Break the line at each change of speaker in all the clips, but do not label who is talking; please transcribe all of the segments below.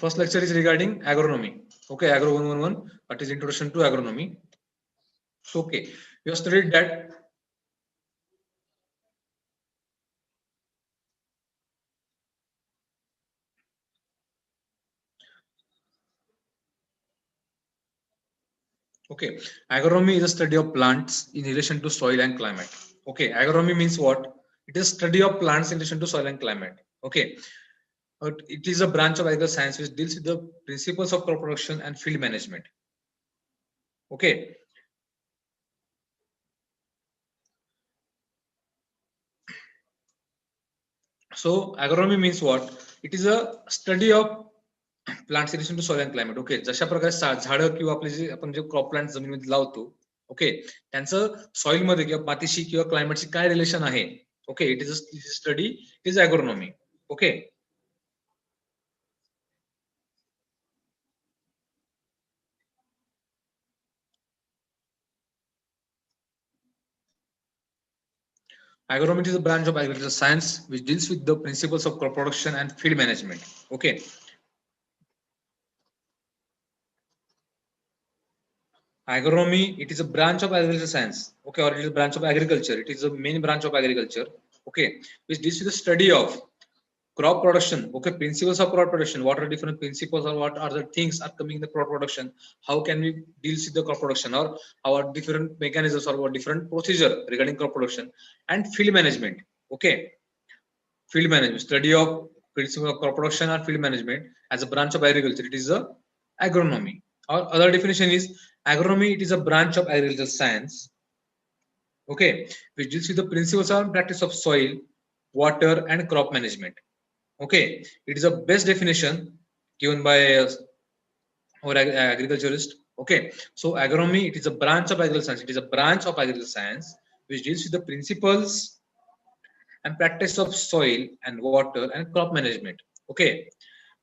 first lecture is regarding agronomy. Okay, Agro 111, that is introduction to agronomy. So, okay, we have studied that. Okay, agronomy is a study of plants in relation to soil and climate. Okay, agronomy means what? It is study of plants in relation to soil and climate. Okay, it is a branch of agricultural science which deals with the principles of crop production and field management. Okay. So agronomy means what? It is a study of plants relation to soil and climate. Okay, जशा प्रकारे झाडं किंवा आपले जे आपण जे crop plant जमिनीमध्ये लावतो, okay, त्यांचं soil मध्ये किंवा मातीशी किंवा क्लायमेटशी काय रिलेशन आहे. Okay, it is a study, it is agronomy. Okay, agronomy is a branch of agricultural science which deals with the principles of crop production and field management. Okay, agronomy, it is a branch of agricultural science. Okay, or it is a branch of agriculture. It is a main branch of agriculture. Okay, which deals with the study of crop production. Okay, principles of crop production. What are different principles, or what are the things are coming in the crop production? How can we deal with the crop production, or how are different mechanisms or what different procedure regarding crop production and field management. Okay, field management, study of principles of crop production or field management as a branch of agriculture. It is a agronomy. Or other definition is agronomy. It is a branch of agricultural science. Okay, which deals with the principles and practice of soil, water, and crop management. Okay, it is a best definition given by our agriculturist. Okay, so agronomy, it is a branch of agricultural science. It is a branch of agricultural science which deals with the principles and practice of soil and water and crop management. Okay,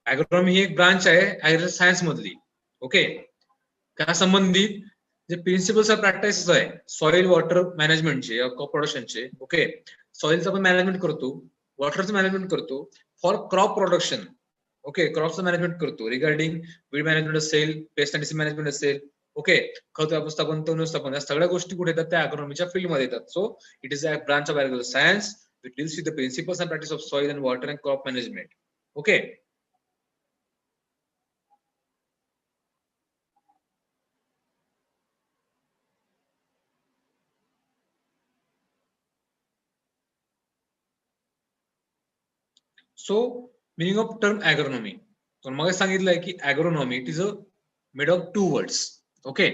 agronomy ही एक branch आहे agricultural science मधली. Okay, त्या संबंधित जे principles of practice आहे soil water मॅनेजमेंटचे, crop प्रोडक्शनचे. ओके, सॉइलचं आपण मॅनेजमेंट करतो, वॉटरचं मॅनेजमेंट करतो फॉर क्रॉप प्रोडक्शन. ओके, क्रॉपचं मॅनेजमेंट करतो रिगार्डिंग वीड मॅनेजमेंट असेल, पेस्ट अँड डिसीज मॅनेजमेंट असेल. ओके, खत व्यवस्थापन, तण व्यवस्थापन, या सगळ्या गोष्टी कुठे येतात त्या अग्रोनॉमीच्या फील्डमध्ये येतात. So it is a branch of agriculture science which deals with the principles and practice of soil and water and crop management. Okay, so meaning of term agronomy. तर मग सांगितलंय की agronomy it is a made of two words. Okay,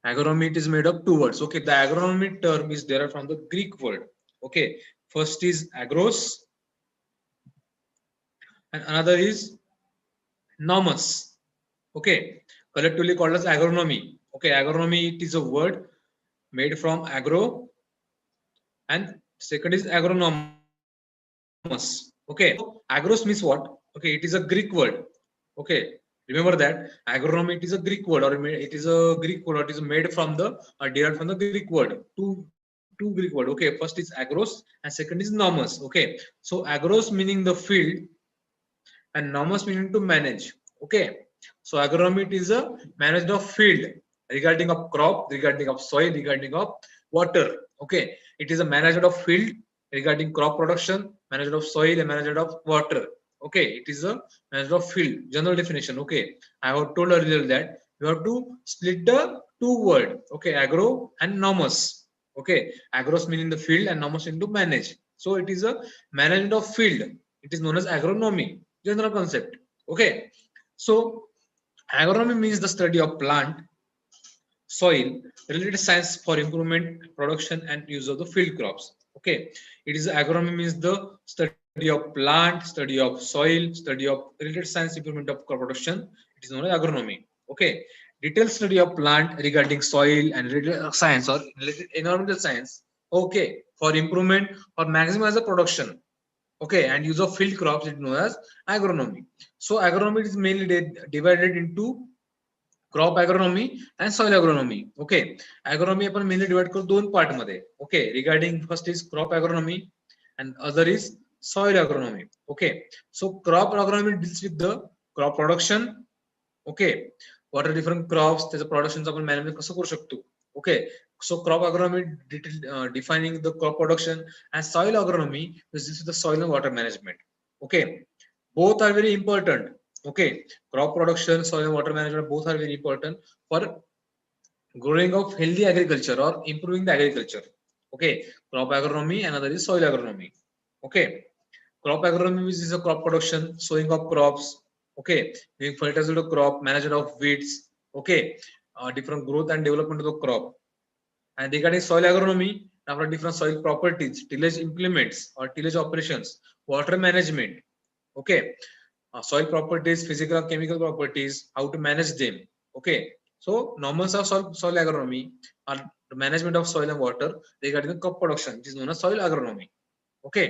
agronomy it is made of two words. Okay, the agronomy term is derived from the Greek word. Okay, first is agros and another is nomos. Okay, collectively called as agronomy. Okay, agronomy it is a word made from agro and second is agronomos. Okay, so agros means what? Okay, it is a Greek word. Okay, remember that agronomy it is a Greek word, or it is a Greek word, or it is made from the derived from the Greek word. Two Greek word. Okay, first is agros and second is nomos. Okay, so agros meaning the field and nomos meaning to manage. Okay, so agronomy it is a management of field regarding of crop, regarding of soil, regarding of water. Okay, it is a management of field regarding crop production, management of soil, and management of water. Okay, it is a management of field. General definition. Okay, I have told earlier that you have to split the two word. Okay, agro and nomos. Okay, agros meaning the field and nomos meaning to manage. So it is a management of field. It is known as agronomy. General concept. Okay, so agronomy means the study of plant, soil, related science for improvement, production, and use of the field crops. Okay, it is agronomy means the study of plant, study of soil, study of related science improvement of crop production. It is known as agronomy. Okay, detailed study of plant regarding soil and related science or related environmental science. Okay, for improvement or maximize the production. Okay, and use of field crops is known as agronomy. So agronomy is mainly divided into crop agronomy and soil agronomy. Okay, agronomy आपण mainly divide करू दोन part मध्ये. Okay, regarding first is crop agronomy and other is soil agronomy. Okay, so crop agronomy deals with the crop production. Okay, what are different crops, त्याचं प्रोडक्शनचं आपण management कसं करू शकतो. Okay, so crop agronomy defining the crop production, and soil agronomy is the soil and water management. Okay, both are very important. Okay, crop production, soil and water management, both are very important for growing of healthy agriculture or improving the agriculture. Okay, crop agronomy, another is soil agronomy. Okay, crop agronomy is a crop production, sowing of crops. Okay, giving fertilizer to crop, management of weeds. Okay, different growth and development of the crop. And regarding soil agronomy, after different soil properties, tillage implements or tillage operations, water management. Okay, soil properties, physical and chemical properties, how to manage them. Okay, so norms of soil agronomy are the management of soil and water regarding the crop production, which is known as soil agronomy. Okay,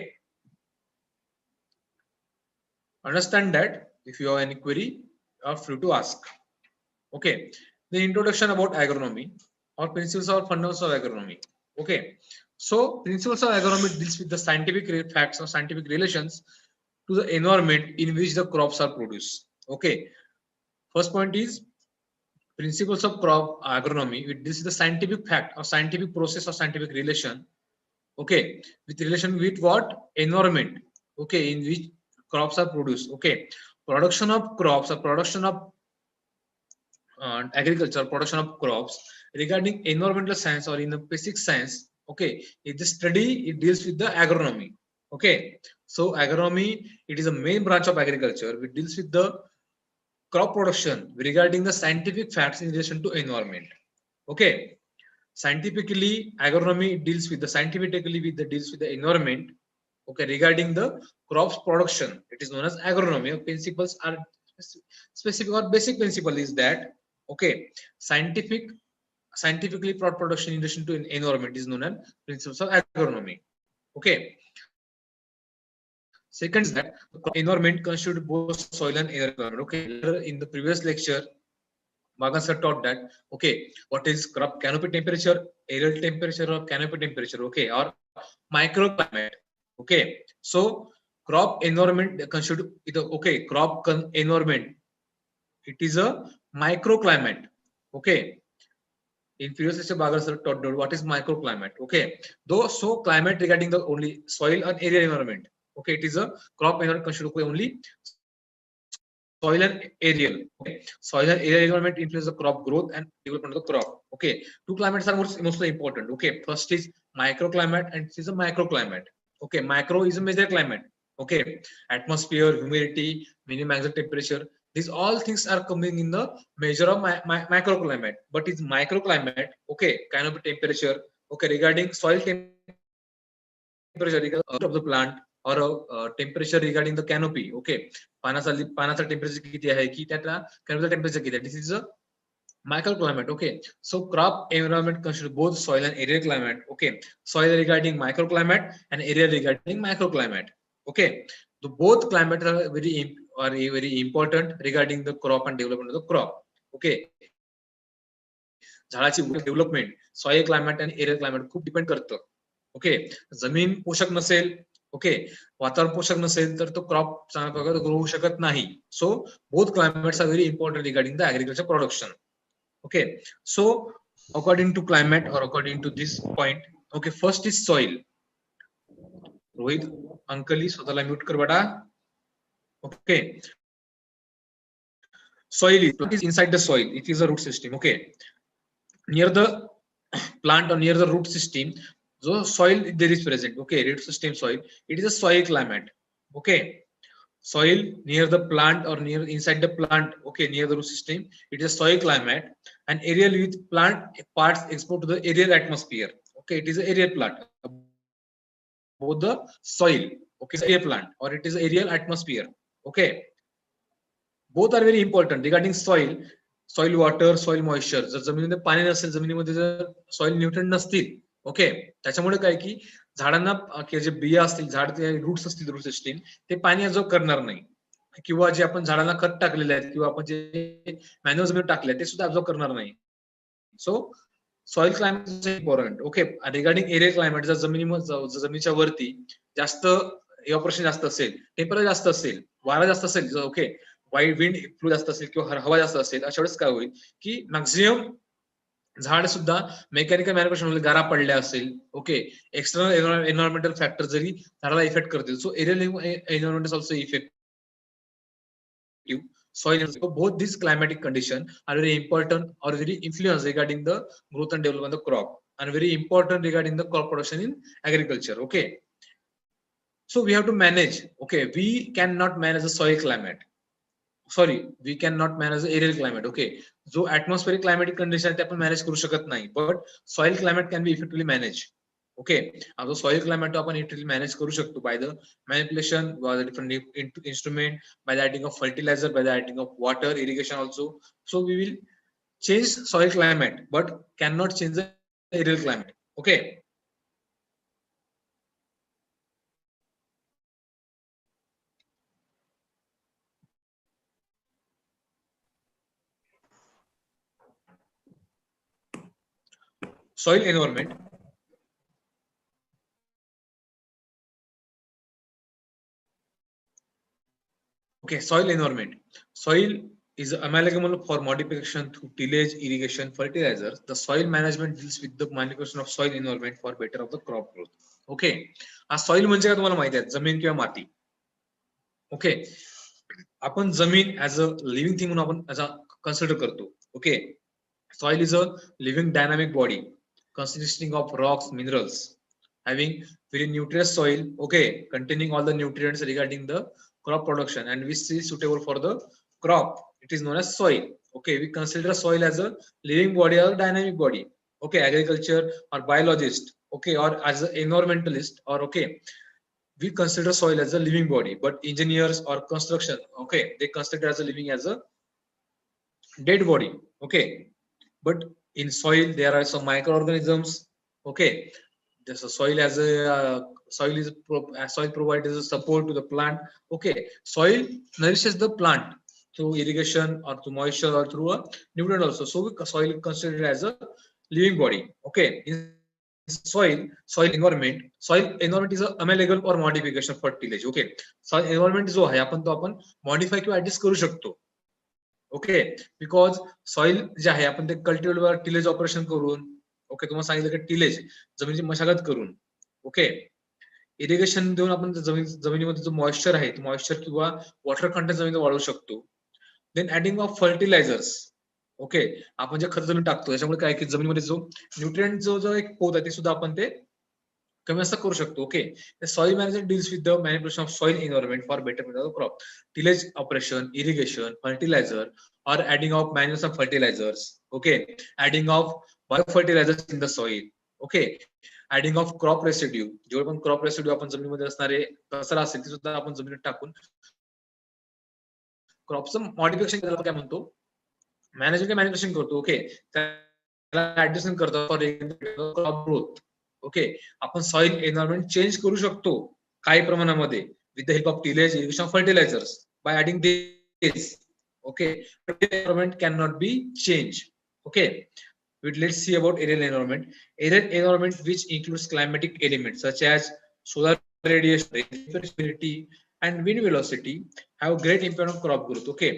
understand that. If you have any query, you are free to ask. Okay, the introduction about agronomy or principles or fundamentals of agronomy. Okay, so principles of agronomy deals with the scientific facts or scientific relations to the environment in which the crops are produced. Okay, first point is principles of crop agronomy. This is the scientific fact or scientific process or scientific relation. Okay, with relation with what? Environment. Okay, in which crops are produced. Okay, production of crops or production of agriculture, production of crops regarding environmental science or in the basic science. Okay, it the study, it deals with the agronomy. Okay, so agronomy, it is a main branch of agriculture which deals with the crop production regarding the scientific facts in relation to environment. Okay, scientifically agronomy deals with the scientifically with the deals with the environment. Okay, regarding the crops production, it is known as agronomy. Principles are specific or basic principle is that, okay, scientifically crop production in relation to environment is known as principles of agronomy. Okay, second is that environment constitutes both soil and air environment. Okay, in the previous lecture Magan sir taught that, okay, what is crop canopy temperature, aerial temperature or canopy temperature. Okay, or microclimate. Okay, so crop environment constitute the, okay, crop environment, it is a microclimate. Okay, in previous lecture Bagar sir taught what is microclimate. Okay, though so climate regarding the only soil and area environment. Okay, it is a crop environment constitute only soil and aerial. Okay, soil and aerial environment influence the crop growth and development of the crop. Okay, two climates are most important. Okay, first is microclimate and it is a microclimate. Okay, micro is a major climate. Okay, atmosphere, humidity, minimum maximum temperature, these all things are coming in the measure of microclimate. But it's microclimate, okay, canopy temperature, okay, regarding soil temperature of the plant, or temperature regarding the canopy. Okay, पानाचा temperature किती आहे की त्याला canopy temperature किती आहे. This is a microclimate. Okay, so crop environment consists both soil and aerial climate. Okay, soil regarding microclimate and area regarding microclimate. Okay, so both climates are very important regarding the crop and development of the crop. Okay, झाडाची development soil climate आणि aerial climate खूप depend करतं. Okay, जमीन पोषक नसेल, okay, वातावरण पोषक नसेल तर तो क्रॉप चांगल्या प्रकारे ग्रो होऊ शकत नाही. So both climates are very important regarding the agriculture production. Okay, so according to climate और according to this point, okay, first is soil. Rohit अंकली स्वतःला म्यूट कर बेटा. Okay, soil is inside the soil, it is a root system. Okay, near the plant or near the root system, so soil there is present. Okay, root system soil, it is a soil climate. Okay, soil near the plant or near inside the plant, okay, near the root system, it is a soil climate. And aerial with plant parts exposed to the aerial atmosphere. Okay, it is an aerial plant, both the soil, okay, is aerial plant or it is aerial atmosphere. Okay, both are very important regarding soil. Soil water, soil moisture. जर जमिनीमध्ये पाणी नसेल, जमिनीमध्ये जर soil nutrient नसतील, okay, त्याच्यामुळे काय की झाडांना जे बिया असतील, झाड रूट्स असतील, रूट सिस्टीम, ते पाणी अब्झॉर्ब करणार नाही. किंवा जे आपण झाडांना खत टाकलेले आहेत किंवा आपण जे मॅन्युअल जमीन टाकले ते सुद्धा अब्झॉर्ब करणार नाही. So soil climate is important. Okay, regarding aerial climate, जर जमिनीच्या वरती जास्त इव्हॅपोरेशन जास्त असेल, टेम्परेचर जास्त असेल, वारा जास्त असेल, ओके, वाईट विंड फ्लो जास्त असेल किंवा हवा जास्त असेल अशा वेळेस काय होईल की मॅक्झिमम झाड सुद्धा मेकॅनिकल मॅनिप्युलेशन गारा पडल्या असेल, ओके, एक्सटर्नल एन्व्हायरमेंटल फॅक्टर जरी झाडाला इफेक्ट करतील, so aerial environment is also effective. Soil, so both these climatic conditions are very important or very influence regarding the growth and development of the crop, and very important regarding the crop production in agriculture. Okay, so we have to manage. Okay, we cannot manage the soil climate. Sorry, we cannot manage the aerial climate. Okay, जो atmospheric climatic condition ते आपण manage करू शकत नाही, but soil climate can be effectively managed. Okay, आता soil climate आपण effectively manage करू शकतो by the manipulation, by the different instrument, by the adding of fertilizer, by the adding of water, irrigation also. So we will change soil climate, but cannot change the aerial climate. Okay. Soil environment. Okay, soil environment. Soil is amalgamable for modification through tillage, irrigation, fertilizers. The soil management deals with the manipulation of soil environment for better of the crop growth. Okay, हा soil म्हणजे काय तुम्हाला माहिती आहे, जमीन किंवा माती. Okay, आपण जमीन ऍज अ लिव्हिंग थिंग म्हणून आपण ऍज अ कन्सिडर करतो. Okay, soil is a living dynamic body consisting of rocks, minerals, having very nutritious soil, okay, containing all the nutrients regarding the crop production and which is suitable for the crop. It is known as soil. Okay, we consider soil as a living body or dynamic body. Okay, agriculture or biologist, okay, or as an environmentalist, or okay, we consider soil as a living body, but engineers or construction, okay, they consider as a living as a dead body. Okay, but in soil there are some microorganisms. Okay, this soil as a soil is soil provides a support to the plant. Okay, soil nourishes the plant through irrigation or through moisture or through a nutrient also. So soil is considered as a living body. Okay, in soil environment is a amalgamable or modification for tillage. Okay, soil environment जो आहे आपण तो आपण modify किंवा adjust करू शकतो. Okay, because soil जे आहे आपण ते कल्टिवेटवर टिलेज ऑपरेशन करून, ओके, तुम्हाला सांगितलं की टिलेज जमिनीची मशागत करून, ओके, इरिगेशन देऊन आपण जमिनीमध्ये जो मॉइश्चर आहे तो मॉइश्चर किंवा वॉटर कंटेंट जमिनीत वाढवू शकतो. Then adding of fertilizers. Okay, आपण जे खत जमीन टाकतो त्याच्यामुळे काय की जमिनीमध्ये जो न्यूट्रिएंट जो एक पोत आहे ते सुद्धा आपण ते कमी असं करू शकतो. Okay, soil management deals with the manipulation of soil environment for better of crop. Tillage operation, irrigation, fertilizer or adding of manual fertilizers. Okay, adding of biofertilizers in the soil. Okay, adding of crop residue. जेवढे पण crop residue आपण जमिनीमध्ये असणारे कचरा असेल ते सुद्धा आपण जमिनीत टाकून क्रॉपचं मॉडिफिकेशन करायला काय म्हणतो, मॅनेजमेंट मॅनिप्युलेशन करतो. ओके, त्याला ऍडजस्टमेंट करतो फॉर क्रॉप ग्रोथ. ओके, आपण सॉइल एन्व्हायरमेंट चेंज करू शकतो काही प्रमाणामध्ये with the help of tillage, irrigation, fertilizers by adding this. Okay, environment cannot be changed. Okay, let's see about aerial environment. Aerial environment, which includes climatic elements such as solar radiation, humidity, and wind velocity, have great impact on crop growth. Okay,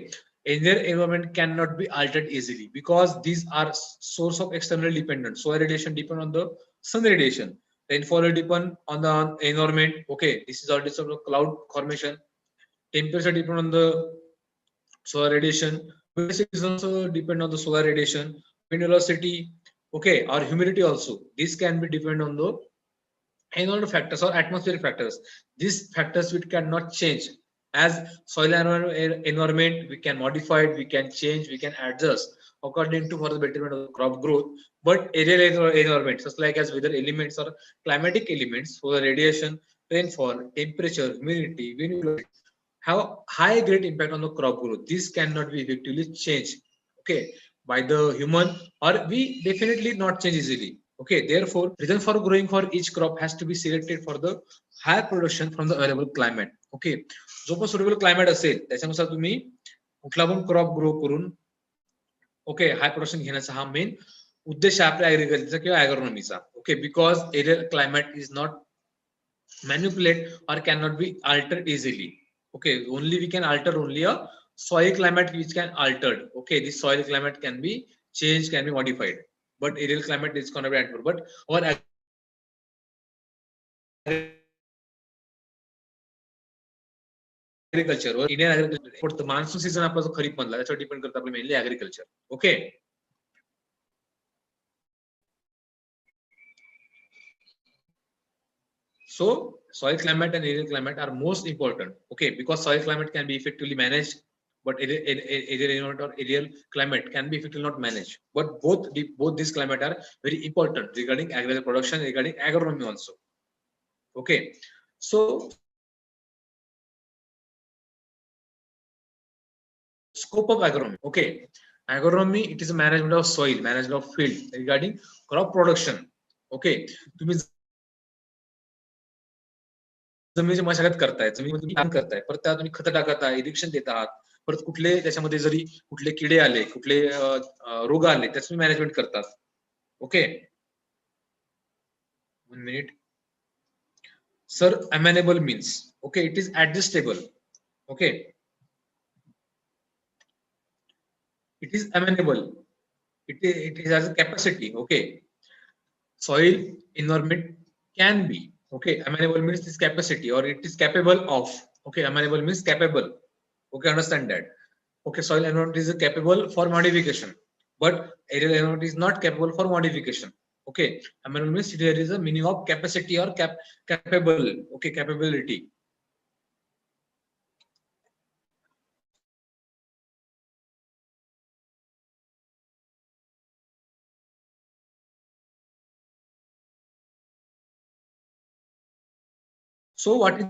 aerial environment cannot be altered easily because these are source of external dependence. Solar radiation depend on the sun radiation. Rainfall will depend on the environment. Okay, this is also cloud formation. Temperature depend on the solar radiation. Is also depend on the solar radiation, wind velocity, okay, or humidity also. This can be depend on the environmental factors or atmospheric factors. These factors which cannot change. As soil environment, we can modify it, we can change, we can adjust according to for the betterment of the crop growth. But aerial environment, such like as weather elements or climatic elements, solar radiation, rainfall, temperature, humidity, wind velocity, have high great impact on the crop growth. This cannot be effectively changed, okay, by the human, or we definitely not change easily. Okay, therefore reason for growing for each crop has to be selected for the higher production from the available climate. Okay, जो पण suitable climate असेल त्याच्यानुसार तुम्ही कुठला पण crop grow करून, okay, high production घेण्याचा हा मेन उद्देश आहे आपल्या ऍग्रिकल्चरचा किंवा ऍग्रोनॉमीचा. Okay, because aerial climate is not manipulate or cannot be altered easily. Okay, only we can alter only a soil climate which can altered. Okay, this soil climate can be changed, can be modified, but aerial climate is going to be altered. But our agriculture or Indian agriculture, but the monsoon season आपला जो खरीप मधला त्याच्यावर depend करतं आपलं mainly agriculture. Okay. So soil climate and aerial climate are most important. Okay, because soil climate can be effectively managed, but aerial or aerial climate can be effectively not managed. But both these climate are very important regarding agricultural production, regarding agronomy also. Okay, so scope of agronomy. Okay, agronomy, it is a management of soil, management of field, regarding crop production. Okay, तुम्ही जमिनीची मशागत करताय, जमिनीमध्ये तुम्ही काम करताय, परत त्यात तुम्ही खत टाकत आहे, इरिगेशन देत आहात, परत कुठले त्याच्यामध्ये जरी कुठले किडे आले, कुठले रोग आले, त्याचं तुम्ही मॅनेजमेंट करतात. Okay, 1 minute. Sir, amenable means, okay, it is adjustable. Okay, it is amenable, it has a capacity. Okay, soil environment can be, okay, amenable means this capacity, or it is capable of. Okay, amenable means capable. Okay, understand that. Okay, soil environment is capable for modification, but aerial environment is not capable for modification. Okay, amenable means there is a meaning of capacity or capable. Okay, capability. So what is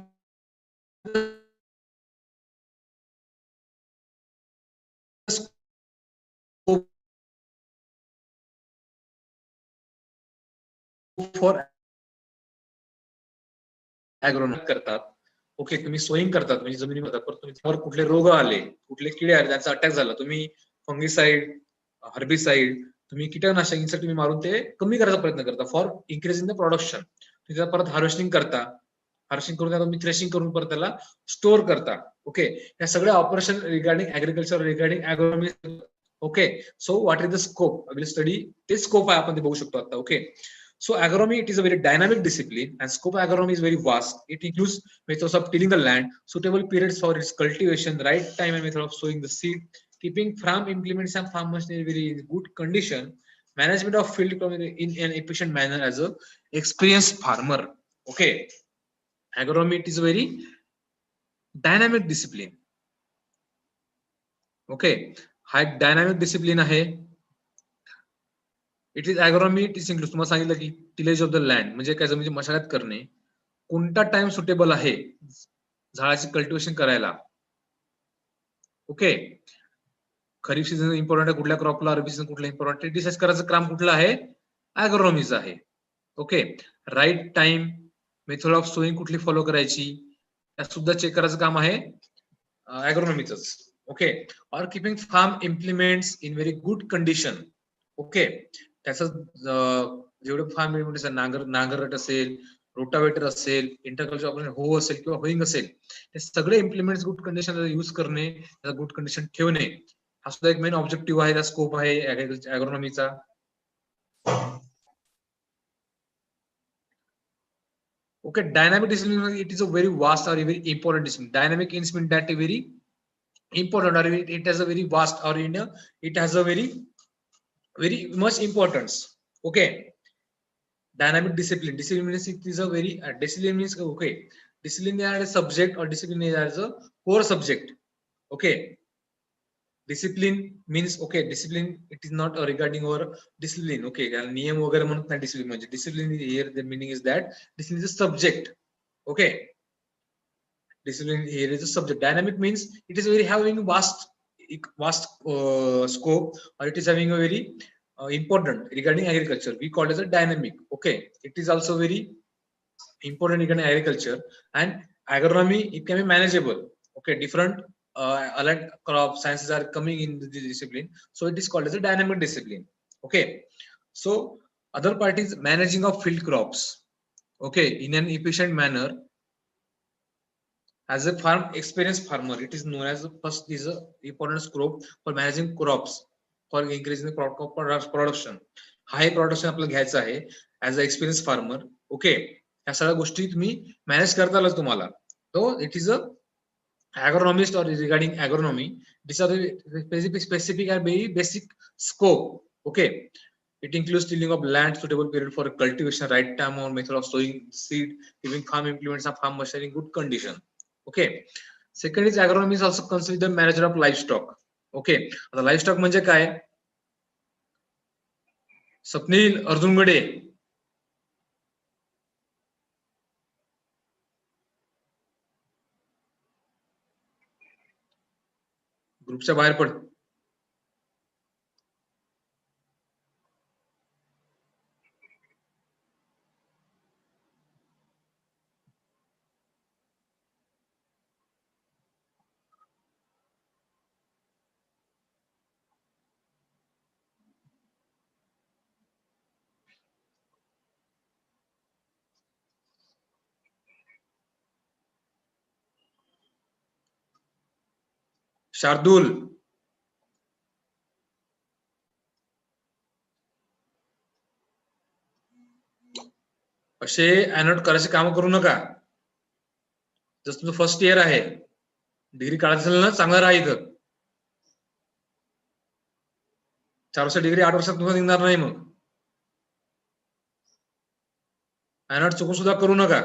the scope for agronomy करतात? Okay, तुम्ही sowing करतात, म्हणजे जमिनीमध्ये परत तुम्ही कुठले रोग आले, कुठले किडे आले, त्यांचा अटॅक झाला, तुम्ही फंगिसाइड, हर्बिसाइड, तुम्ही कीटकनाशक इन्सेक्ट तुम्ही मारून ते कमी करायचा प्रयत्न करता फॉर इन्क्रीजिंग द प्रोडक्शन. तुम्ही परत हार्वेस्टिंग करता, हार्वेस्टिंग करून तुम्ही थ्रेशिंग करून परत त्याला स्टोअर करता. ओके, या सगळ्या operation regarding agriculture, regarding agronomy. Okay, so what is the scope, will study ते स्कोप आहे, आपण ते बघू शकतो आता. ओके, so agronomy, it is a very dynamic discipline, and scope of agronomy is very vast. It includes methods of tilling the land, suitable periods for its cultivation, the right time and method of sowing the seed, keeping farm implements and farm machinery very good condition, management of field in an efficient manner as a experienced farmer. Okay, agronomy, it is a very dynamic discipline. Okay, हा dynamic discipline आहे. It is agronomy, it is include, तुम्हाला सांगितलं की tillage of the land म्हणजे काय, जमिनीची मशागत करणे, कोणता टाइम सुटेबल आहे झाडाची कल्टिवेशन करायला. ओके, खरीप सीझन इम्पॉर्टंट आहे कुठल्या क्रॉपला, रबी सीझन कुठला इम्पॉर्टंट, डिसाइड करायचं काम कुठलं आहे, अॅग्रोनॉमीचं आहे. Okay, right time, method of sowing कुठली फॉलो करायची, त्यात सुद्धा चेक करायचं काम आहे अॅग्रोनॉमीचंच. Okay, or keeping farm implements in very good condition. Okay, त्याचं जेवढं फार्म इम्प्लिमेंट्स, नांगरट असेल, रोटावेटर असेल, इंटरकल्चर ऑपरेशन हो असेल किंवा होईंग असेल, ते सगळे इम्प्लिमेंट्स गुड कंडिशन यूज करणे, त्याचा गुड कंडिशन ठेवणे, हा सुद्धा एक मेन ऑब्जेक्टिव्ह आहे, त्या स्कोप आहे अॅग्रोनॉमीचा. Okay, dynamic discipline, it is a very vast or a very important discipline. Dynamic means that a very important, or it has a very vast, or it has a very much importance. Okay, dynamic discipline, discipline means it is a very discipline means, okay, discipline as a subject or discipline as a core subject. Okay, discipline means, okay, discipline, it is not regarding our discipline. Okay, नियम वगैरे म्हणत नाही discipline म्हणजे, discipline here the meaning is that discipline is a subject. Okay, discipline here is a subject. Dynamic means it is very having vast scope, or it is having a very important regarding agriculture. We call it as a dynamic. Okay, it is also very important regarding agriculture, and agronomy, it can be manageable. Okay, different allied crop sciences are coming in this discipline, so it is called as a dynamic discipline. Okay, so other part is managing of field crops. Okay, in an efficient manner. As a farm experienced farmer, it is known as first is a important scope for managing crops for increasing the production. Hi production आपल्याला घ्यायचं आहे as a experience farmer. Okay, या सगळ्या गोष्टी तुम्ही manage करता आलं तुम्हाला. तो it is a agronomist or regarding agronomy. These are the specific and very basic scope. Okay, it includes tilling of land, suitable period for cultivation, right time or method of sowing seed, giving farm implements and farm machinery in good condition. Okay, second is agronomy is also considered the manager of livestock. Okay, आता livestock म्हणजे काय? स्वप्नील अर्जुनगडे, ग्रुपच्या बाहेर per. शार्दूल, असे अनोट करायचे काम करू नका. जसं तुमचं फर्स्ट इयर आहे, डिग्री काढायचं असेल ना, चांगलं राहा इथं. 4 वर्ष डिग्री 8 वर्षात तुम्हाला निघणार नाही. मग अनोट चुकून सुद्धा करू नका.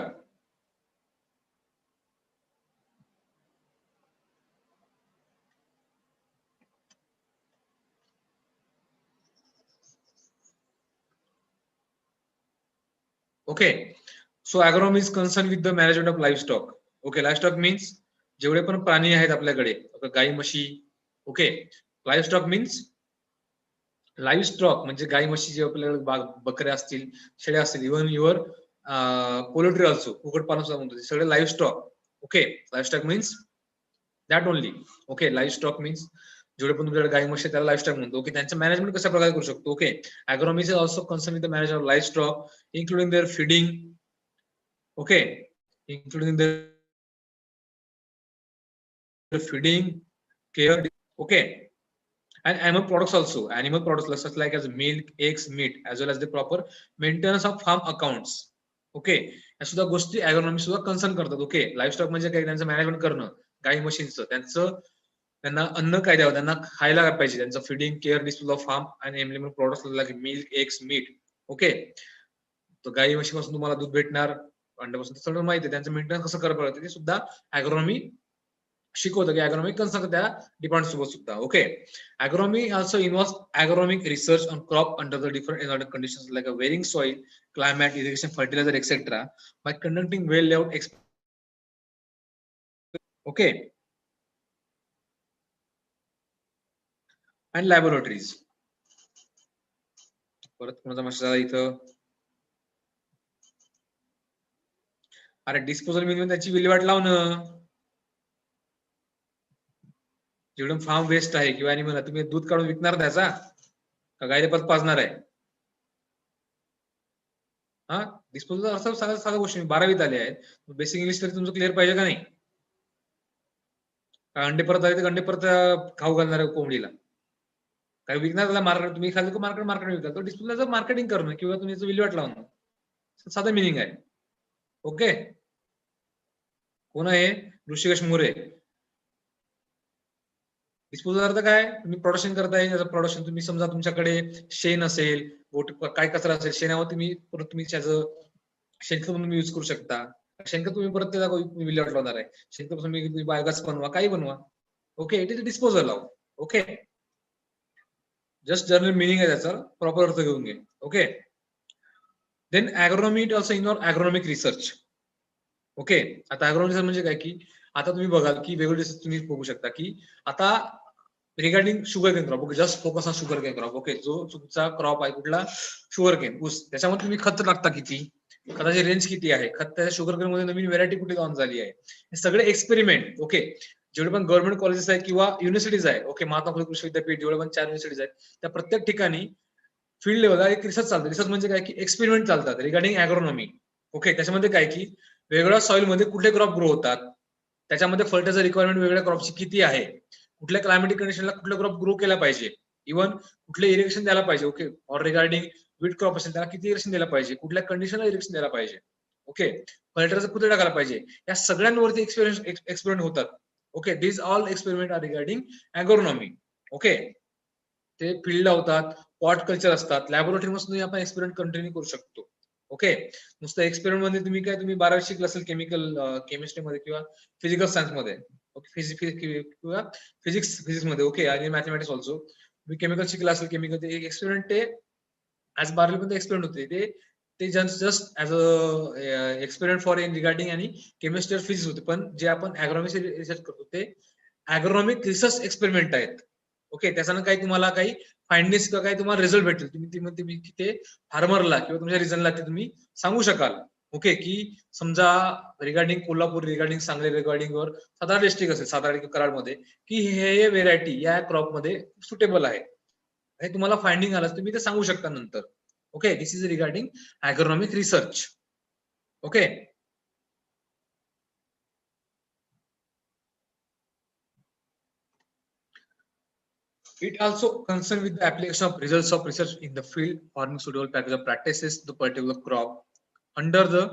Okay, so agronomy is concerned with the management of livestock. Okay, livestock means जेवढे पण प्राणी आहेत आपल्याकडे, गाई म्हशी. ओके, लाईव्हस्टॉक मीन्स लाईव्हस्टॉक म्हणजे गाई म्हशी जे आपल्याकडे बकऱ्या असतील, शेळ्या असतील, इव्हन युअर पोल्ट्री ऑल्सो, कुक्कुटपालन सुद्धा म्हणतो, सगळे livestock. Okay, livestock means that only. Okay, livestock means जेवढे पण तुमच्याकडे गाई म्हशी त्याला लाईव्हस्टॉक म्हणतो. ओके, त्यांचं मॅनेजमेंट कशा प्रकारे करू शकतो. Okay, agronomy is also concerned with the management of livestock, including their feeding. Okay, including their feeding, care. Okay, and animal products also. Animal products such like as milk, eggs, meat, as well as the proper maintenance of farm accounts. Okay, या सुद्धा गोष्टी agronomy सुद्धा concern करतात. Okay, लाईव्हस्टॉक म्हणजे काय? त्यांचं management करणं, गाई म्हशींचं, त्यांना अन्न काय द्यावं, त्यांना खायला काय पाहिजे, त्यांचं feeding, care, display of farm आणि employment products like milk, eggs, meat. Okay, तर गाई म्हशीपासून तुम्हाला दूध भेटणार, अंड्यापासून सगळं माहिती आहे. त्यांचं मेंटेनन्स कसं करावं लागतं ते सुद्धा agronomy शिकवतं की agronomy कन्सर्न त्या डिपार्टमेंट सोबत सुद्धा. Okay, agronomy also involves agronomic research on crop under the different environmental conditions like a varying soil, climate, irrigation, fertilizer, etc. by conducting well layout okay and laboratories. परत कोणाचा message आला इथं? अरे disposal minimum त्याची विल्हेवाट लावणं. जेवढं farm waste आहे किंवा एनिमल, तुम्ही दूध काढून विकणार त्याचा का गायला परत पाजणार आहे? हा, डिस्पोजल असं साधा गोष्टी. 12वीत आले आहेत, बेसिक इंग्लिश तरी तुमचं क्लिअर पाहिजे का नाही? अंडे परत आले तर अंडे परत खाऊ घालणार आहे कोंबडीला, काही विकणार त्याला मार्केट, तुम्ही खाली मार्केट विकता, तो डिस्पोजलचं मार्केटिंग करणं किंवा तुम्ही विल्हेवाट लावणं, साधा मिनिंग आहे. ओके, कोण आहे? ऋषिकेश मोरे. डिस्पोजल अर्थ काय? तुम्ही प्रोडक्शन करताय, प्रोडक्शन तुम्ही समजा तुमच्याकडे शेण असेल, काय कचरा असेल, शेणावर तुम्ही परत तुम्ही त्याचं शेणखत म्हणून युज करू शकता. शेणखत तुम्ही परत त्याला विल्हेवाट लावणार आहे, शेणखत तुम्ही बायोगॅस बनवा, काही बनवा. ओके, इट इज डिस्पोजल लाव. ओके, जस्ट जनरल मिनिंग आहे त्याचा, प्रॉपर अर्थ घेऊन घे. Okay, then agronomy it also involve agronomic research. Okay, आता agronomy म्हणजे काय की आता तुम्ही बघाल की वेगवेगळे तुम्ही बघू शकता की आता regarding sugar cane crop. Okay, just focus on sugar cane crop. Okay, जो तुमचा क्रॉप आहे कुठला? शुगर केन, ऊस. त्याच्यामध्ये तुम्ही खत टाकता किती, खताची रेंज किती आहे, खत त्याच्या शुगर केन मध्ये नवीन व्हेरायटी कुठे लॉन्च झाली आहे, हे सगळे एक्सपेरिमेंट. ओके, जेवढे पण गव्हर्नमेंट कॉलेजेस आहे किंवा युनिव्हर्सिटीज आहे, ओके, महात्मा फुले कृषी विद्यापीठ, जेवढे पण 4 युनिव्हर्सिटीज आहेत, त्या प्रत्येक ठिकाणी फील्ड लेवलला एक रिसर्च चालतं. रिसर्च म्हणजे काय की एक्सपेरिमेंट चालतात रिगार्डिंग agronomy. ओके, त्याच्यामध्ये काय की वेगवेगळ्या सॉइल मध्ये कुठले क्रॉप ग्रो होतात, त्याच्यामध्ये फर्टिलायझर रिक्वायरमेंट वेगळ्या क्रॉपची किती आहे, कुठल्या क्लायमेटिक कंडिशनला कुठला क्रॉप ग्रो केला पाहिजे, इव्हन कुठले इरिगेशन द्यायला पाहिजे, okay, or regarding wheat crop असेल त्याला किती इरिगेशन द्यायला पाहिजे, कुठल्या कंडिशनला इरिगेशन द्यायला पाहिजे, ओके, फर्टिलायझर कुठे टाकायला पाहिजे, या सगळ्यांवरती एक्सपेरिमेंट होतात. Okay, this all experiment are regarding agronomy. Okay, ते फील्ड होतात, पॉट कल्चर असतात, लॅबोरेटरी मध्ये आपण एक्सपेरिमेंट कंटिन्यू करू शकतो. ओके, नुसतं एक्सपेरिमेंट मध्ये तुम्ही 12 शिकलं असेल केमिस्ट्री मध्ये किंवा फिजिकल सायन्स मध्ये, किंवा फिजिक्स मध्ये, ओके, आणि मॅथमॅटिक्स ऑल्सो तुम्ही केमिकल शिकला असेल, केमिकल एक्सपेरिमेंट ते ऍज 12वी मध्ये एक्सपेरिमेंट होते, ते just as a experiment for in regarding आणि केमिस्ट्री और फिजिक्स होते. पण जे आपण ॲग्रोनॉमी रिसर्च करतो ते ॲग्रोनॉमिक रिसर्च एक्सपेरिमेंट आहेत. ओके, त्याच्यानं काही तुम्हाला काही फाइंडिंग्स किंवा काही तुम्हाला रिझल्ट भेटतील, तुम्ही ते फार्मरला किंवा तुमच्या रिजनला ते तुम्ही सांगू शकाल. ओके, की समजा regarding Kolhapur, regarding Sangli, regarding वर सातारा डिस्ट्रिक्ट असेल, सातारा किंवा कराड मध्ये, की हे व्हेरायटी या क्रॉप मध्ये सुटेबल आहे, हे तुम्हाला फाइंडिंग आलं तुम्ही ते सांगू शकता नंतर. Okay, this is regarding agronomic research. Okay, it also concerned with the application of results of research in the field, forming suitable package of practices to the particular crop under the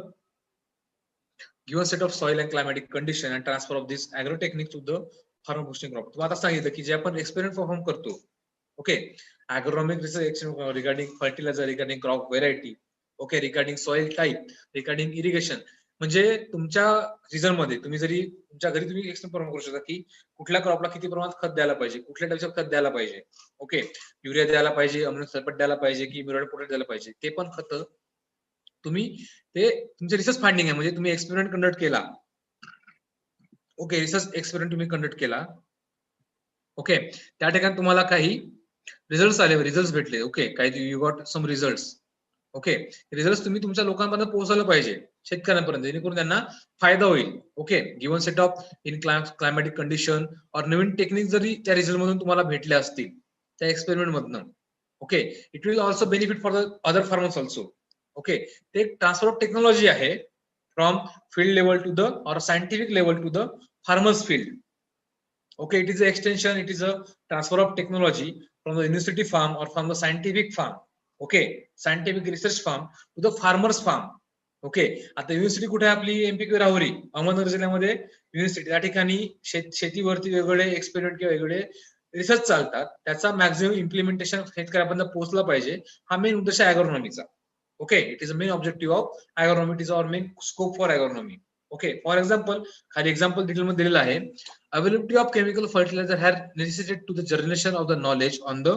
given set of soil and climatic condition and transfer of this agro technique to the farmer boosting crop. तो आता सांगितलं की जे आपण experiment perform करतो, okay, agronomic research regarding fertiliser, regarding crop variety, okay, regarding soil type, regarding irrigation, म्हणजे तुमच्या region मध्ये तुम्ही जरी तुमच्या घरी तुम्ही एक्सपेरिमेंट परफॉर्म करू शकता की कुठल्या क्रॉपला किती प्रमाणात खत द्यायला पाहिजे, कुठल्या टाईपचं खत द्यायला पाहिजे, ओके, युरिया द्यायला पाहिजे, अमोनियम सल्फेट द्यायला पाहिजे की म्युरेट पोटॅश द्यायला पाहिजे, ते पण खत तुम्ही ते तुमचे रिसर्च फाइंडिंग आहे, म्हणजे तुम्ही एक्सपेरिमेंट कंडक्ट केला. ओके, रिसर्च एक्सपेरिमेंट तुम्ही कंडक्ट केला. ओके, त्या ठिकाणी तुम्हाला काही रिझल्ट आले, रिझल्ट भेटले. ओके, काही you got some result. Okay, result तुम्ही तुमच्या लोकांपर्यंत पोहोचवलं पाहिजे, शेतकऱ्यांपर्यंत, जेणेकरून त्यांना फायदा होईल. Okay, given set of in climatic condition और नवीन टेक्निक जरी त्या रिझल्ट मधून तुम्हाला भेटले असतील त्या एक्सपेरिमेंट मधनं, okay, it will also benefit for the other farmers also. Okay, ते ट्रान्सफर ऑफ टेक्नॉलॉजी आहे from field level to the or scientific level to the farmers field. Okay, it is an extension, it is a transfer of technology from the university farm or from the scientific farm, okay, scientific research farm to the farmers farm. Okay, आता university कुठे आहे आपली, एमपीक्यू राहुरी, अहमदनगर जिल्ह्यामध्ये university, त्या ठिकाणी शेतीवरती वेगवेगळे experiment किंवा वेगवेगळे रिसर्च चालतात, त्याचा मॅक्झिमम इम्प्लिमेंटेशन शेतकऱ्यापर्यंत पोहोचला पाहिजे, हा मेन उद्देश आहे ॲग्रोनॉमीचा. Okay, it is a main objective of agronomy, it is our main scope for agronomy. Okay, for example, खाली एक्झाम्पल डिटेलमध्ये दिलेलं आहे. Availability of chemical fertilizer had necessitated to the generation of the knowledge on the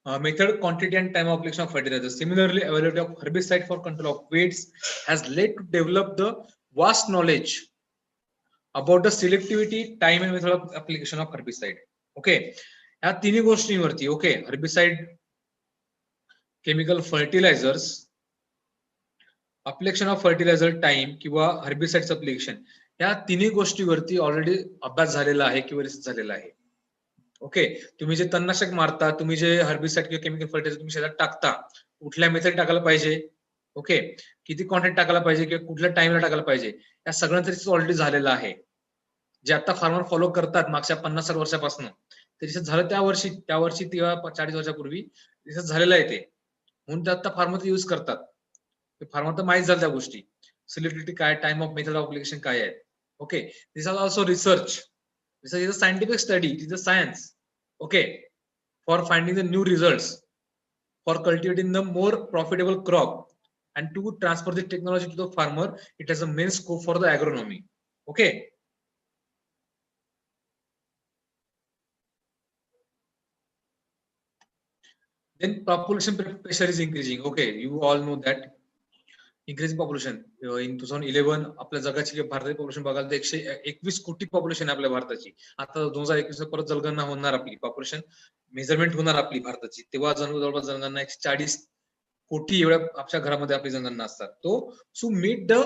method, quantity and time of application of fertilizer. Similarly, availability of herbicide for control of weeds has led to develop the vast knowledge about the selectivity, time and method of application of herbicide. Okay, या तिन्ही गोष्टींवरती, okay, herbicide, chemical fertilizers, application of fertilizer time किंवा herbicides application, या तिन्ही गोष्टीवरती already अभ्यास झालेला आहे किंवा रिसर्च झालेला आहे. ओके, तुम्ही जे तणनाशक मारता, तुम्ही जे हर्बिसाइड किंवा केमिकल फर्टिलायझर तुम्ही शेतात टाकता, कुठल्या मेथड टाकायला पाहिजे, ओके, किती क्वांटिटी टाकायला पाहिजे किंवा कुठल्या टाइमला टाकायला पाहिजे, या सगळ्यांचा रिसर्च ऑलरेडी झालेला आहे. जे आता फार्मर फॉलो करतात मागच्या 50-60 वर्षापासून, ते रिसर्च झालं त्या वर्षी किंवा 40 वर्षापूर्वी रिसर्च झालेला आहे ते, म्हणून ते आता फार्मर यूज करतात. फार्मर तर माहित झालं त्या गोष्टी, सिलेक्टिव्हिटी काय, time of method of application काय आहे. Okay, this are also research. Research is a scientific study, it is a science, okay, for finding the new results, for cultivating the more profitable crop and to transfer the technology to the farmer. It has a main scope for the agronomy. Okay, then population pressure is increasing. Okay, you all know that increasing population in 2011 आपल्या जगाची भारताची population बघाल तर 121 कोटी population आहे आपल्या भारताची. आता 2021 परत जनगणना होणार, आपली पॉप्युलेशन मेजरमेंट होणार आपली भारताची, तेव्हा जवळपास जनगणना 140 कोटी एवढ्या आपल्या घरामध्ये आपली जनगणना असतात. तो to meet the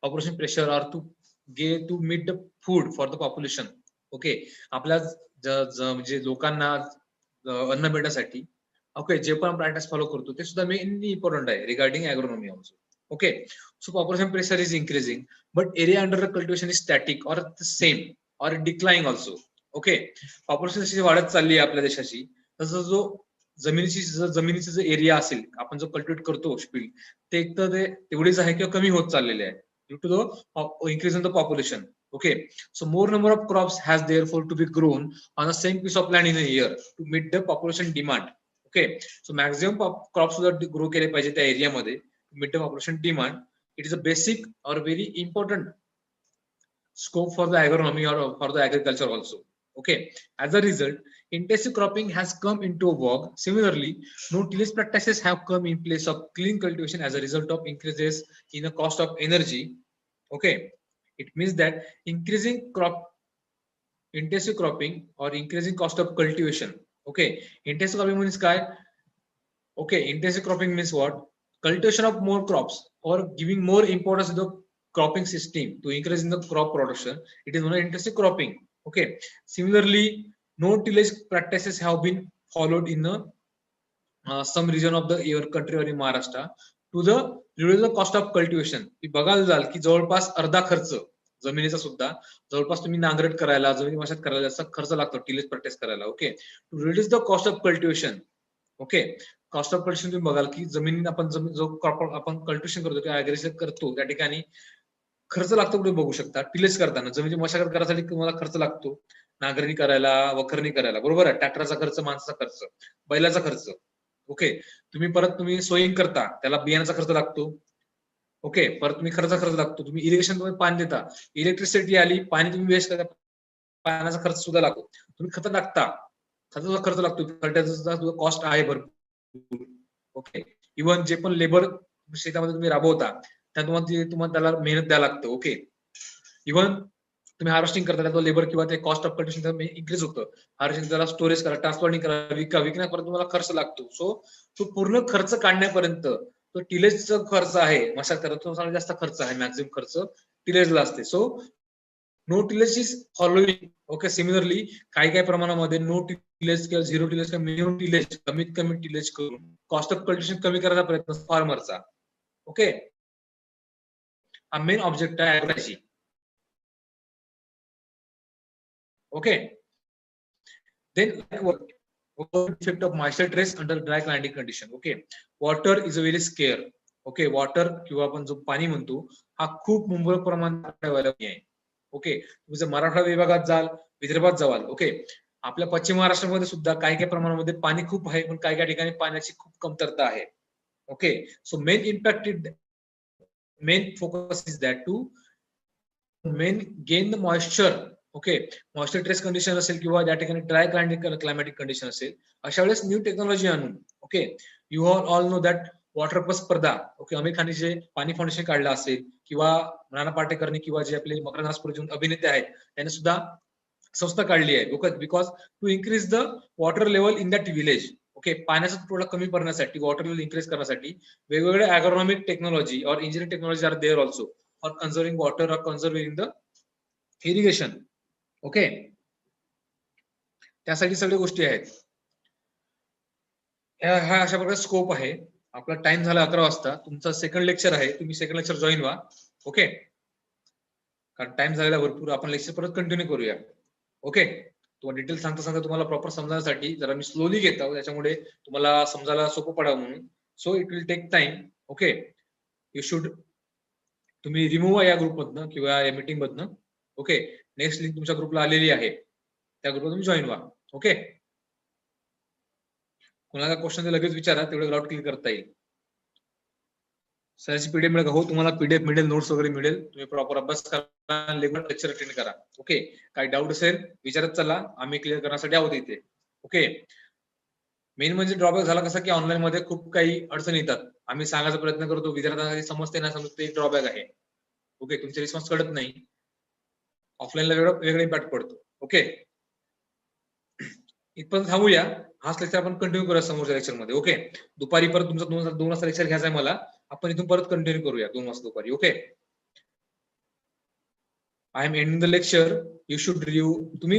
population pressure or to meet the food for the population. Okay, आपल्या म्हणजे लोकांना अन्न मिळण्यासाठी, ओके, जे पण प्रॅक्टिस फॉलो करतो ते सुद्धा मेनली इम्पॉर्टंट आहे regarding agronomy also. Okay, so population pressure is increasing, but area under cultivation is static or the same or declining also. Okay, population जशी वाढत चालली आहे आपल्या देशाची, तसं जो जमिनीची जो एरिया असेल, आपण जो कल्टिवेट करतो फील्ड, ते एक तर ते तेवढीच आहे किंवा कमी होत चाललेले आहे due to the increase in the population. Okay, so more number of crops has therefore to be grown on the same piece of land in a year to meet the population demand. Okay, so maximum crops सुद्धा grow केले पाहिजे त्या एरियामध्ये to meet the population demand. It is a basic or very important scope for the agronomy or for the agriculture also. Okay, as a result, intensive cropping has come into vogue. Similarly, no tillage practices have come in place of clean cultivation as a result of increases in the cost of energy. Okay, it means that increasing intensive cropping or increasing cost of cultivation. Okay, intensive cropping means काय? Okay, intensive cropping means what? Cultivation of more crops or giving more importance to the cropping system to increase in the crop production. It is known as intensive cropping. Okay, similarly, no tillage practices have been followed in some region of the your country or in Maharashtra to the reduce the cost of cultivation. बघायला जाल की जवळपास अर्धा खर्च जमिनीचा सुद्धा जवळपास तुम्ही नांगरट करायला जमिनी मशागत करायला जास्त खर्च लागतो टिलेज प्रॅक्टिस करायला. Okay, to reduce the cost of cultivation. Okay, cost of cultivation तुम्ही बघाल की जमीन आपण जो क्रॉप आपण कल्टिवेशन करतो किंवा ऍग्रेशन करतो त्या ठिकाणी खर्च लागतो. कुठे बघू शकता टिलेज करताना जमिनीची मशागत करायसाठी तुम्हाला खर्च लागतो, नांगरणी करायला, वखरणी करायला, बरोबर आहे. ट्रॅक्टरचा खर्च, माणसाचा खर्च, बैलाचा खर्च. ओके, तुम्ही सोईंग करता त्याला बियाण्याचा खर्च लागतो. ओके, परत तुम्ही खर्च लागतो. तुम्ही इरिगेशन तुम्ही पाणी देता, इलेक्ट्रिसिटी आली, पाणी तुम्ही वेस्ट करता, पाण्याचा खर्च सुद्धा लागतो. तुम्ही खत टाकता, खताचा खर्च लागतो, फर्टिलायझरचा कॉस्ट आहे भरपूर. ओके, इव्हन जे पण लेबर शेतामध्ये तुम्ही राबवता त्या तुम्हाला त्याला मेहनत द्यायला लागतं. ओके, इव्हन तुम्ही हार्वेस्टिंग करता तो लेबर किंवा ते कॉस्ट ऑफ कल्टिवेशन इन्क्रीज होतं. हार्वेस्टिंग त्याला स्टोरेज करा, ट्रान्सपोर्टिंग करा, विकण्यापर्यंत तुम्हाला खर्च लागतो. सो तो पूर्ण खर्च काढण्यापर्यंत तो टिलेजचा खर्च आहे, मशागत करतो जास्त खर्च आहे, मॅक्झिमम खर्च टिलेजला असते. So no tillage is following. Okay, similarly काही प्रमाणामध्ये नो टिलेज किंवा झिरो टिलेज किंवा मिनिमम टिलेज, कमीत कमी टिलेज करून कॉस्ट ऑफ कल्टिवेशन कमी करायचा प्रयत्न फार्मरचा. ओके, हा मेन ऑब्जेक्ट आहे ऍग्रोची. Okay, then effect of moisture trace under dry climatic condition. Okay, water is a very scarce. Okay, water किंवा आपण जो पाणी म्हणतो हा खूप मुबलक प्रमाणात आहे. ओके, तुम्ही जर मराठा विभागात जाल, विदर्भात जावाल, ओके, आपल्या पश्चिम महाराष्ट्रामध्ये सुद्धा काही प्रमाणामध्ये पाणी खूप आहे, पण काही ठिकाणी पाण्याची खूप कमतरता आहे. Okay, so main focus is that to gain the moisture. Okay, moisture trace condition असेल किंवा त्या ठिकाणी ड्राय क्लायमॅटिक कंडिशन असेल, अशा वेळेस न्यू टेक्नॉलॉजी आणून. Okay, you all know that water plus स्पर्धा. ओके, आमिर खानने जे पाणी फाउंडेशन काढलं असेल किंवा नाना पाटेकरनी किंवा जे आपले मकरंद नासपुरे अभिनेते आहेत त्यांनी सुद्धा संस्था काढली आहे. Because to increase the water level in that village. Okay, पाण्याचा तुटवडा कमी करण्यासाठी, वॉटर लेवल इन्क्रीज करण्यासाठी वेगवेगळे ॲग्रोनॉमिक टेक्नॉलॉजी और engineering technology are there also for conserving water और कन्झर्विंग द इरिगेशन. ओके, त्यासाठी सगळ्या गोष्टी आहेत. हा अशा प्रकारे स्कोप आहे. आपला टाइम झाला 11 वाजता. तुमचा सेकंड लेक्चर आहे, तुम्ही सेकंड लेक्चर जॉईन व्हा. ओके, कारण टाइम झालेला भरपूर, आपण लेक्चर परत कंटिन्यू करूया. ओके, तुम्हाला डिटेल सांगता तुम्हाला प्रॉपर समजण्यासाठी जरा मी स्लोली घेत आहोत, त्याच्यामुळे तुम्हाला समजायला सोपं पडावं म्हणून. So it will take time. Okay, you should तुम्ही रिमूव्ह या ग्रुप मधनं किंवा या मीटिंग मधनं. ओके, नेक्स्ट लिंक तुमच्या ग्रुपला आलेली आहे, त्या ग्रुपला तुम्ही जॉईन व्हा. ओके, कोणाला क्वेश्चन लगेच विचारा, तेवढे डाऊट क्लिअर करता येईल. सरांची पीडीएफ मिळेल का? हो, तुम्हाला पीडीएफ मिळेल, नोट्स वगैरे मिळेल. तुम्ही प्रॉपर अभ्यास करा, लेक्चर अटेंड करा. ओके, काही डाऊट असेल विचारत चला, आम्ही क्लिअर करण्यासाठी आहोत इथे. ओके, मेन म्हणजे ड्रॉबॅक झाला कसा की ऑनलाईन मध्ये खूप काही अडचणी येतात. आम्ही सांगायचा प्रयत्न करतो, विद्यार्थ्यांना समजते ना समजते, एक ड्रॉबॅक आहे. ओके, तुमचे रिस्पॉन्स कळत नाही, ऑफलाईनला वेगळा इम्पॅक्ट पडतो. ओके, इथपर्यंत थांबूया. हाच लेक्चर आपण कंटिन्यू करूया समोरच्या लेक्चर मध्ये. ओके, दुपारी परत तुमचा 2 वाजता लेक्चर घ्यायचा आहे मला, आपण इथून परत कंटिन्यू करूया 2 वाजता दुपारी. Okay, I am ending the lecture. You should review. तुम्ही